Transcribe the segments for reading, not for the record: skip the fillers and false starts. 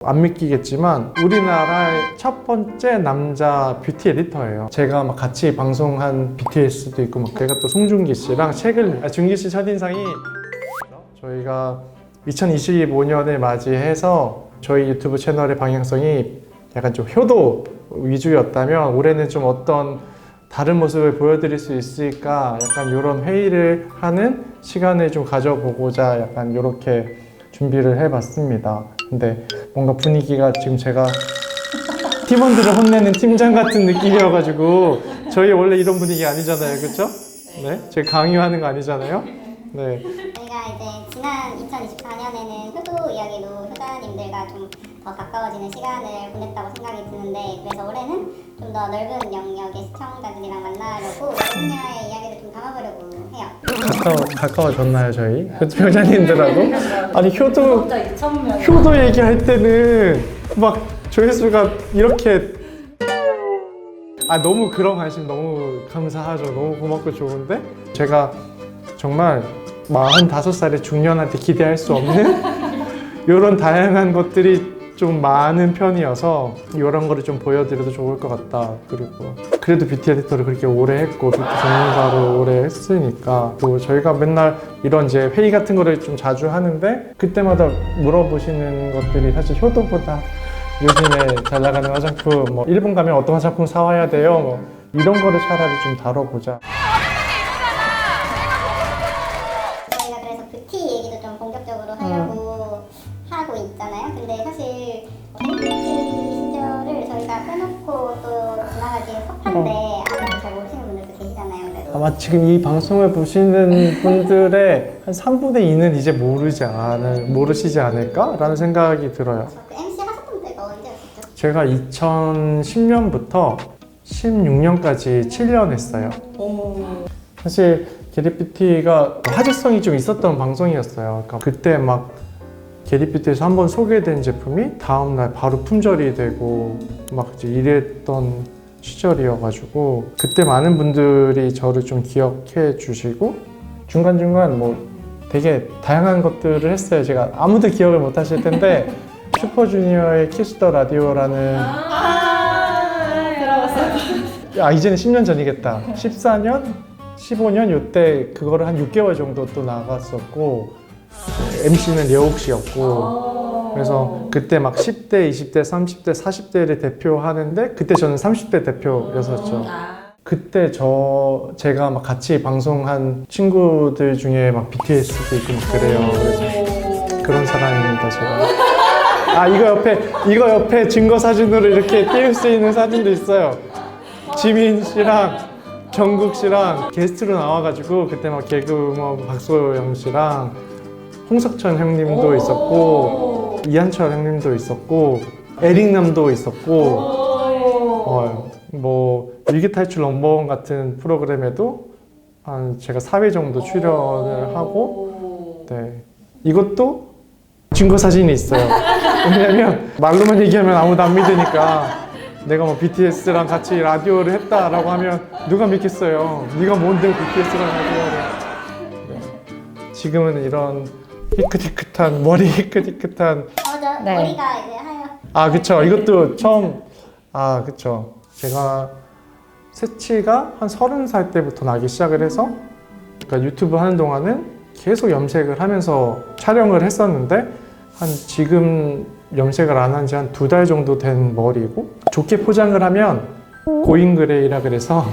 안 믿기겠지만 우리나라의 첫 번째 남자 뷰티 에디터예요. 제가 막 같이 방송한 BTS도 있고 막 제가 또 송중기 씨랑 책을 중기 씨 첫인상이 저희가 2025년을 맞이해서 저희 유튜브 채널의 방향성이 약간 좀 효도 위주였다면 올해는 좀 어떤 다른 모습을 보여드릴 수 있을까 약간 이런 회의를 하는 시간을 좀 가져보고자 약간 이렇게 준비를 해봤습니다. 근데 뭔가 분위기가 지금 제가 팀원들을 혼내는 팀장 같은 느낌이어가지고 저희 원래 이런 분위기 아니잖아요, 그렇죠? 네, 제가 강요하는 거 아니잖아요. 네. 저희가 이제 지난 2024년에는 효도 이야기로 효자님들과 좀 더 가까워지는 시간을 보냈다고 생각이 드는데 그래서 올해는 좀 더 넓은 영역의 시청자들이랑 만나려고 분야의 이야기를 좀 담아보려고 해요. 가까워졌나요, 저희? 효자님들하고? 아니 효도 얘기할 때는 막 조회수가 이렇게 너무 그런 관심 너무 감사하죠. 너무 고맙고 좋은데 제가 정말 45살의 중년한테 기대할 수 없는 이런 다양한 것들이 좀 많은 편이어서 이런 거를 좀 보여드려도 좋을 것 같다. 그리고 그래도 뷰티 에디터를 그렇게 오래 했고 뷰티 전문가를 오래 했으니까 또 저희가 맨날 이런 이제 회의 같은 거를 좀 자주 하는데 그때마다 물어보시는 것들이 사실 효도보다 요즘에 잘 나가는 화장품 뭐 일본 가면 어떤 화장품 사와야 돼요? 뭐 이런 거를 차라리 좀 다뤄보자. 저희가 그래서 뷰티 얘기도 좀 본격적으로 하려고 하고 있잖아요. 근데 사실 뷰티 시절을 저희가 빼놓고 또 지나가기에 섭한데 아직도 잘 모르시는 분들도 계시잖아요. 그래도 아마 지금 이 방송을 보시는 분들의 한 3분의 2는 이제 모르시지 않을까라는 생각이 들어요. 그 MC 하셨던 때가 언제였었죠? 제가 2010년부터 16년까지 7년 했어요. 사실 게리뷰티가 화제성이 좀 있었던 방송이었어요. 그러니까 그때 막 게리뷰티에서 한번 소개된 제품이 다음날 바로 품절이 되고 막 이제 이랬던 시절이어가지고 그때 많은 분들이 저를 좀 기억해 주시고 중간중간 뭐 되게 다양한 것들을 했어요. 제가 아무도 기억을 못 하실 텐데 슈퍼주니어의 키스 더 라디오라는 들어봤어요. 이제는 10년 전이겠다. 14년? 15년 요때 그거를 한 6개월 정도 또 나갔었고 MC는 려욱 씨였고 그래서 그때 막 10대, 20대, 30대, 40대를 대표하는데 그때 저는 30대 대표였었죠. 그때 제가 막 같이 방송한 친구들 중에 막 BTS도 있고 막 그래요. 그래서 그런 사람입니다, 제가. 이거 옆에 증거 사진으로 이렇게 띄울 수 있는 사진도 있어요. 지민 씨랑 정국 씨랑 게스트로 나와가지고 그때 막 개그우먼 박소영 씨랑 홍석천 형님도 있었고 이한철 형님도 있었고 에릭남도 있었고 뭐 위기탈출 넘버원 같은 프로그램에도 한 제가 4회 정도 출연을 하고 네 이것도 증거 사진이 있어요. 왜냐면 말로만 얘기하면 아무도 안 믿으니까 내가 뭐 BTS랑 같이 라디오를 했다라고 하면 누가 믿겠어요. 네가 뭔데 BTS랑 라디오를 네. 지금은 이런 희끗희끗한 머리 희끗희끗한 맞아. 네. 머리가 이제 하여. 그쵸. 이것도 처음 그쵸. 제가 새치가 한 30살 때부터 나기 시작을 해서 그러니까 유튜브 하는 동안은 계속 염색을 하면서 촬영을 했었는데 한 지금 염색을 안 한 지 한 2달 정도 된 머리고 좋게 포장을 하면 고잉 그레이라 그래서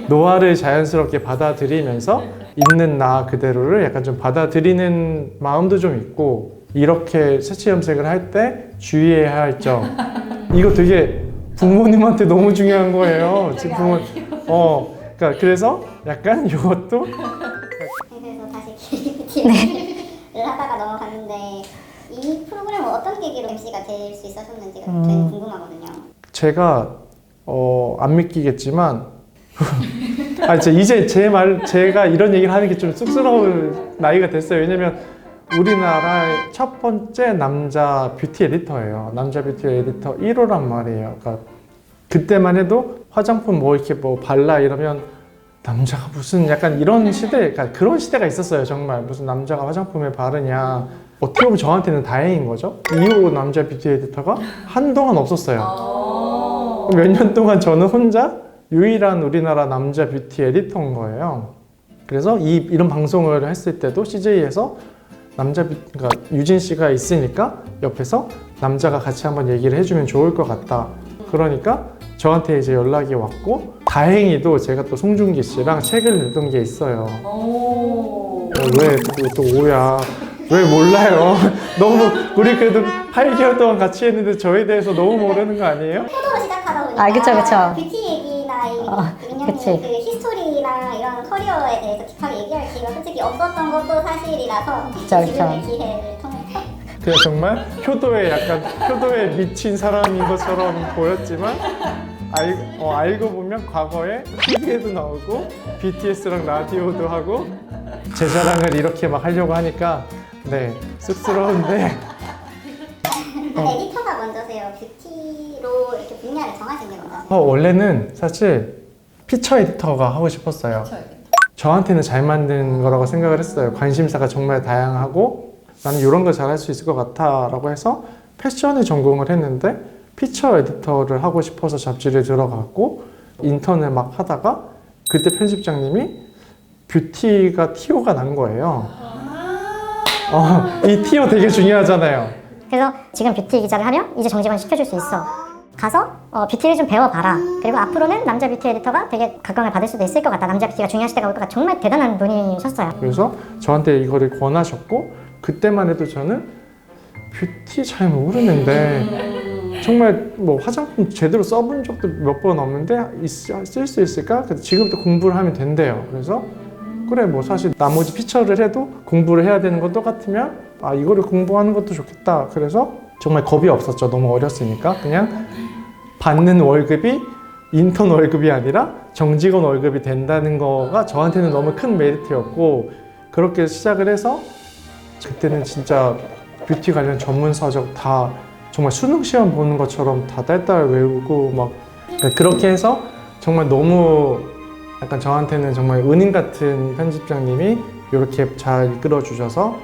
노화를 자연스럽게 받아들이면서 있는 나 그대로를 약간 좀 받아들이는 마음도 좀 있고 이렇게 새치 염색을 할 때 주의해야 할 점 이거 되게 부모님한테 너무 중요한 거예요. 지금 그러니까 그래서 약간 이것도 그래서 다시 게리뷰티를 하다가 넘어갔는데 이 프로그램을 어떤 계기로 MC가 될 수 있었는지가 저희는 궁금하거든요. 제가 안 믿기겠지만 이제 제가 이런 얘기를 하는 게 좀 쑥스러울 나이가 됐어요. 왜냐면 우리나라의 첫 번째 남자 뷰티 에디터예요. 남자 뷰티 에디터 1호란 말이에요. 그러니까 그때만 해도 화장품 뭐 이렇게 뭐 발라 이러면 남자가 무슨 약간 이런 시대, 그러니까 그런 시대가 있었어요. 정말 무슨 남자가 화장품을 바르냐. 어떻게 보면 저한테는 다행인 거죠. 2호 남자 뷰티 에디터가 한동안 없었어요. 몇 년 동안 저는 혼자 유일한 우리나라 남자 뷰티 에디터인 거예요. 그래서 이런 방송을 했을 때도 CJ에서 그러니까 유진 씨가 있으니까 옆에서 남자가 같이 한번 얘기를 해주면 좋을 것 같다. 그러니까 저한테 이제 연락이 왔고, 다행히도 제가 또 송중기 씨랑 책을 냈던 게 있어요. 왜 또 오야? 왜 몰라요? 너무 우리 그래도 8개월 동안 같이 했는데 저에 대해서 너무 모르는 거 아니에요? 효도로 시작하다 보니까 아, 그쵸. 뷰티 얘기나 민영님 그치. 그 히스토리랑 이런 커리어에 대해서 깊하게 얘기할 기회가 솔직히 없었던 것도 사실이라서 그쵸. 지금의 기회를 통해서 그냥 정말 효도에 미친 사람인 것처럼 보였지만 알고 보면 과거에 TV에도 나오고 BTS랑 라디오도 하고 제 자랑을 이렇게 막 하려고 하니까 네 쑥스러운데 에디터가 먼저세요? 뷰티로 이렇게 분야를 정하신 게 먼저세요? 원래는 사실 피처 에디터가 하고 싶었어요. 저한테는 잘 만든 거라고 생각을 했어요. 관심사가 정말 다양하고 나는 이런 걸 잘할 수 있을 것 같아 라고 해서 패션을 전공을 했는데 피처 에디터를 하고 싶어서 잡지를 들어갔고 인턴을 막 하다가 그때 편집장님이 뷰티가 TO가 난 거예요. 이 TO 되게 중요하잖아요. 그래서 지금 뷰티 기자를 하면 이제 정직원 시켜줄 수 있어. 가서 뷰티를 좀 배워봐라. 그리고 앞으로는 남자 뷰티 에디터가 되게 각광을 받을 수도 있을 것 같다. 남자 뷰티가 중요한 시대가 올 것 같다. 정말 대단한 분이셨어요. 그래서 저한테 이거를 권하셨고 그때만 해도 저는 뷰티 잘 모르는데 정말 뭐 화장품 제대로 써본 적도 몇 번 없는데 쓸 수 있을까? 그래서 지금부터 공부를 하면 된대요. 그래서 그래 뭐 사실 나머지 피처를 해도 공부를 해야 되는 건 똑같으면 이거를 공부하는 것도 좋겠다. 그래서 정말 겁이 없었죠. 너무 어렸으니까 그냥 받는 월급이 인턴 월급이 아니라 정직원 월급이 된다는 거가 저한테는 너무 큰 메리트였고 그렇게 시작을 해서 그때는 진짜 뷰티 관련 전문 서적 다 정말 수능 시험 보는 것처럼 다 딸딸 외우고 막 그렇게 해서 정말 너무 약간 저한테는 정말 은인 같은 편집장님이 이렇게 잘 이끌어 주셔서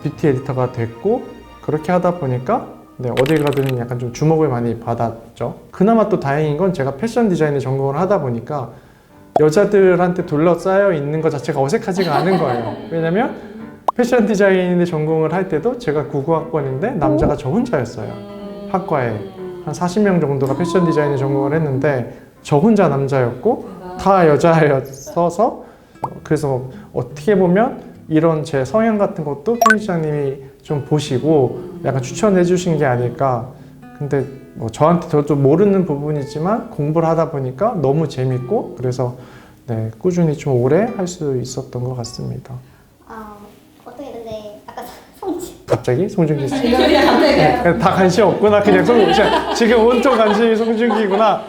뷰티 에디터가 됐고 그렇게 하다 보니까 어딜 가든 약간 좀 주목을 많이 받았죠. 그나마 또 다행인 건 제가 패션 디자인을 전공을 하다 보니까 여자들한테 둘러싸여 있는 것 자체가 어색하지가 않은 거예요. 왜냐면 패션 디자인을 전공을 할 때도 제가 99학번인데 남자가 저 혼자였어요. 학과에 한 40명 정도가 패션 디자인을 전공을 했는데 저 혼자 남자였고 다 여자였어서 그래서 어떻게 보면 이런 제 성향 같은 것도 편집장님이 좀 보시고 약간 추천해 주신 게 아닐까. 근데 뭐 저한테 저도 모르는 부분이지만 공부를 하다 보니까 너무 재밌고 그래서 꾸준히 좀 오래 할 수 있었던 것 같습니다. 어떻게 근데 아까 송지 갑자기 송중기 씨? 다 관심 없구나. 그냥 지금 온통 관심이 송중기구나.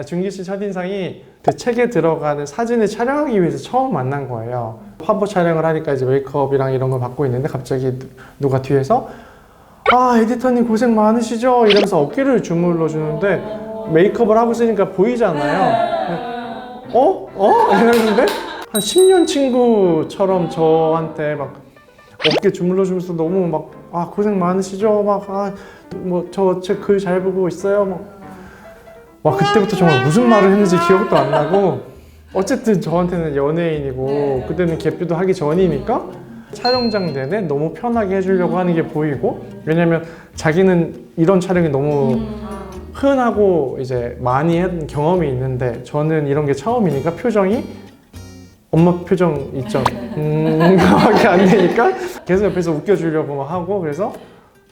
중기 씨 첫인상이 그 책에 들어가는 사진을 촬영하기 위해서 처음 만난 거예요. 화보 촬영을 하니까 이제 메이크업이랑 이런 걸 받고 있는데 갑자기 누가 뒤에서 에디터님 고생 많으시죠? 이러면서 어깨를 주물러 주는데 메이크업을 하고 있으니까 보이잖아요. 이랬는데 한 10년 친구처럼 저한테 막 어깨 주물러 주면서 너무 막 고생 많으시죠? 뭐 저 책 글 잘 보고 있어요. 그때부터 정말 무슨 말을 했는지 기억도 안 나고 어쨌든 저한테는 연예인이고 그때는 개뷰도 하기 전이니까 촬영장 내내 너무 편하게 해주려고 하는 게 보이고 왜냐면 자기는 이런 촬영이 너무 흔하고 이제 많이 한 경험이 있는데 저는 이런 게 처음이니까 표정이 엄마 표정 있죠. 그거밖에 안 되니까 계속 옆에서 웃겨주려고 막 하고 그래서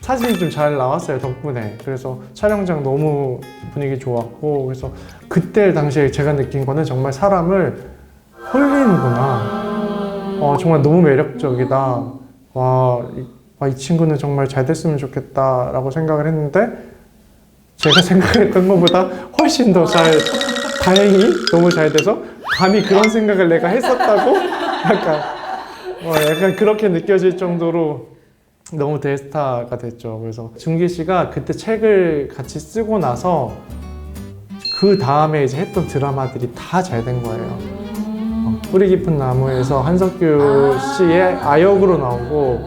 사진이 좀 잘 나왔어요 덕분에. 그래서 촬영장 너무 분위기 좋았고 그래서 그때 당시에 제가 느낀 거는 정말 사람을 홀리는구나. 정말 너무 매력적이다. 이 친구는 정말 잘 됐으면 좋겠다 라고 생각을 했는데 제가 생각했던 것보다 훨씬 더 다행히 너무 잘 돼서 감히 그런 생각을 내가 했었다고 약간 그렇게 느껴질 정도로 너무 대스타가 됐죠. 그래서 중기 씨가 그때 책을 같이 쓰고 나서 그 다음에 이제 했던 드라마들이 다 잘 된 거예요. 뿌리 깊은 나무에서 한석규 씨의 아역으로 나오고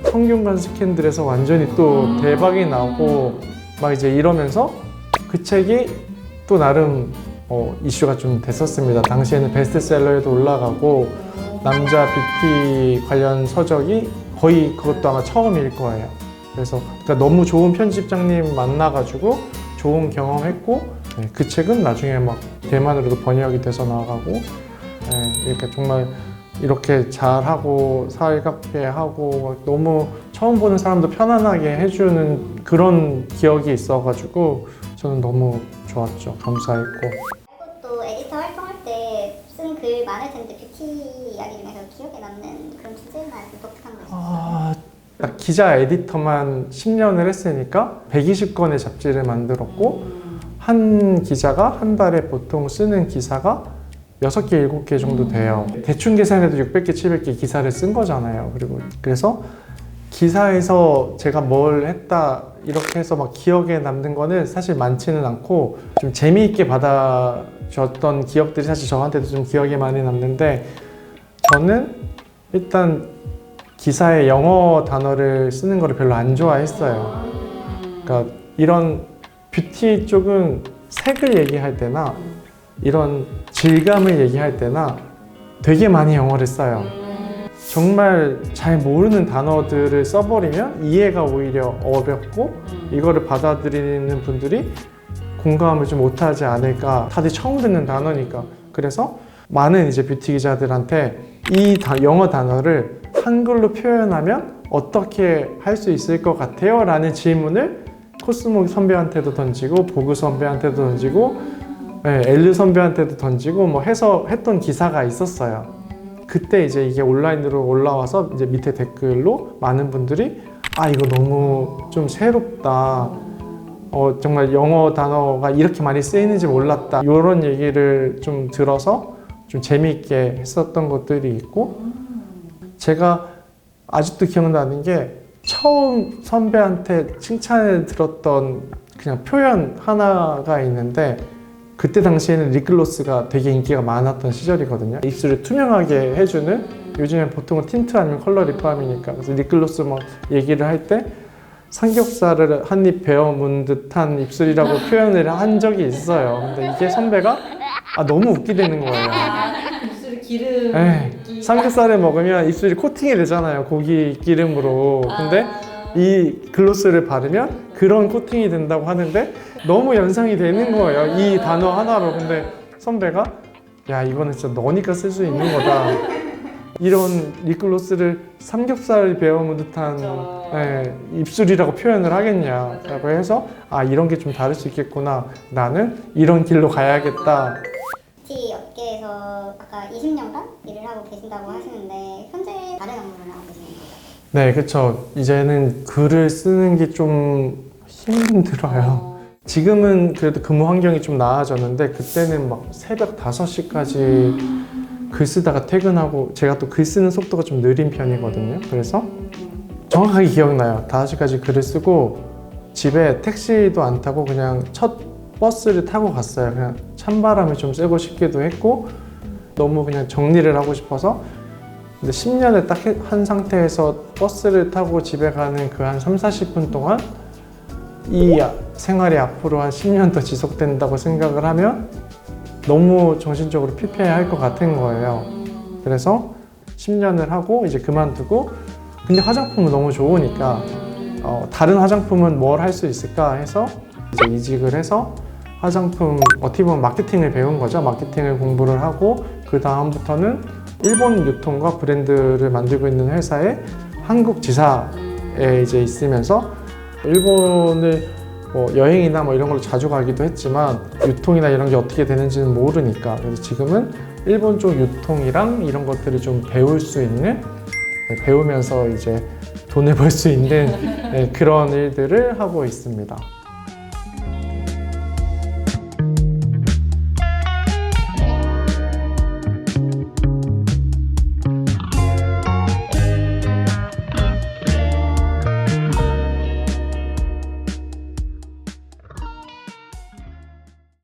성균관 스캔들에서 완전히 또 대박이 나고 막 이제 이러면서 그 책이 또 나름 이슈가 좀 됐었습니다. 당시에는 베스트셀러에도 올라가고 남자 뷰티 관련 서적이 거의 그것도 아마 처음일 거예요. 그래서 그러니까 너무 좋은 편집장님 만나가지고 좋은 경험했고 그 책은 나중에 막 대만으로도 번역이 돼서 나가고 그러니까 정말 이렇게 잘하고 살갑게 하고 너무 처음 보는 사람도 편안하게 해주는 그런 기억이 있어가지고 저는 너무 좋았죠. 감사했고. 그리고 또 에디터 활동할 때 쓴 글 많을 텐데 뷰티 이야기 중에서 기억에 남는 그런 주제나 독특한 거 있어요? 딱 기자 에디터만 10년을 했으니까 120건의 잡지를 만들었고 한 기자가 한 달에 보통 쓰는 기사가 6개, 7개 정도 돼요. 대충 계산해도 600개, 700개 기사를 쓴 거잖아요. 그래서 기사에서 제가 뭘 했다 이렇게 해서 막 기억에 남는 거는 사실 많지는 않고 좀 재미있게 받아줬던 기억들이 사실 저한테도 좀 기억에 많이 남는데 저는 일단 기사에 영어 단어를 쓰는 거를 별로 안 좋아했어요. 그러니까 이런 뷰티 쪽은 색을 얘기할 때나 이런 질감을 얘기할 때나 되게 많이 영어를 써요. 정말 잘 모르는 단어들을 써버리면 이해가 오히려 어렵고 이거를 받아들이는 분들이 공감을 좀 못하지 않을까. 다들 처음 듣는 단어니까. 그래서 많은 이제 뷰티 기자들한테 이 영어 단어를 한글로 표현하면 어떻게 할 수 있을 것 같아요? 라는 질문을 코스모 선배한테도 던지고 보그 선배한테도 던지고 엘르 선배한테도 던지고 뭐 해서 했던 기사가 있었어요. 그때 이제 이게 온라인으로 올라와서 이제 밑에 댓글로 많은 분들이 이거 너무 좀 새롭다. 정말 영어 단어가 이렇게 많이 쓰이는지 몰랐다. 이런 얘기를 좀 들어서 좀 재미있게 했었던 것들이 있고 제가 아직도 기억나는 게 처음 선배한테 칭찬을 들었던 그냥 표현 하나가 있는데 그때 당시에는 립글로스가 되게 인기가 많았던 시절이거든요. 입술을 투명하게 해주는 요즘엔 보통은 틴트 아니면 컬러 립밤이니까 그래서 립글로스 뭐 얘기를 할 때 삼겹살을 한 입 베어 문 듯한 입술이라고 표현을 한 적이 있어요. 근데 이게 선배가 너무 웃기다는 거예요. 입술에 기름. 삼겹살을 먹으면 입술이 코팅이 되잖아요. 고기 기름으로. 근데 이 글로스를 바르면 그런 코팅이 된다고 하는데 너무 연상이 되는 거예요. 이 단어 하나로. 근데 선배가 야 이거는 진짜 너니까 쓸 수 있는 거다. 이런 립글로스를 삼겹살 베어문 듯한 입술이라고 표현을 하겠냐라고 해서 이런 게 좀 다를 수 있겠구나. 나는 이런 길로 가야겠다. 뷰티 업계에서 아까 20년간 일을 하고 계신다고 하시는데 현재 다른 업무를 하고 계시는 거죠? 네, 그렇죠. 이제는 글을 쓰는 게 좀 힘들어요. 지금은 그래도 근무 환경이 좀 나아졌는데 그때는 막 새벽 5시까지 글 쓰다가 퇴근하고 제가 또 글 쓰는 속도가 좀 느린 편이거든요. 그래서 정확하게 기억나요. 5시까지 글을 쓰고 집에 택시도 안 타고 그냥 첫 버스를 타고 갔어요. 그냥 찬바람을 좀 쐬고 싶기도 했고 너무 그냥 정리를 하고 싶어서 근데 10년을 딱 한 상태에서 버스를 타고 집에 가는 그 한 30-40분 동안 이 생활이 앞으로 한 10년 더 지속된다고 생각을 하면 너무 정신적으로 피폐할 것 같은 거예요. 그래서 10년을 하고 이제 그만두고 근데 화장품은 너무 좋으니까 다른 화장품은 뭘 할 수 있을까 해서 이제 이직을 해서 화장품 어떻게 보면 마케팅을 배운 거죠. 마케팅을 공부를 하고 그 다음부터는 일본 유통과 브랜드를 만들고 있는 회사에 한국 지사에 이제 있으면서 일본을 뭐 여행이나 뭐 이런 걸로 자주 가기도 했지만 유통이나 이런 게 어떻게 되는지는 모르니까 그래서 지금은 일본 쪽 유통이랑 이런 것들을 좀 배울 수 있는 배우면서 이제 돈을 벌 수 있는 그런 일들을 하고 있습니다.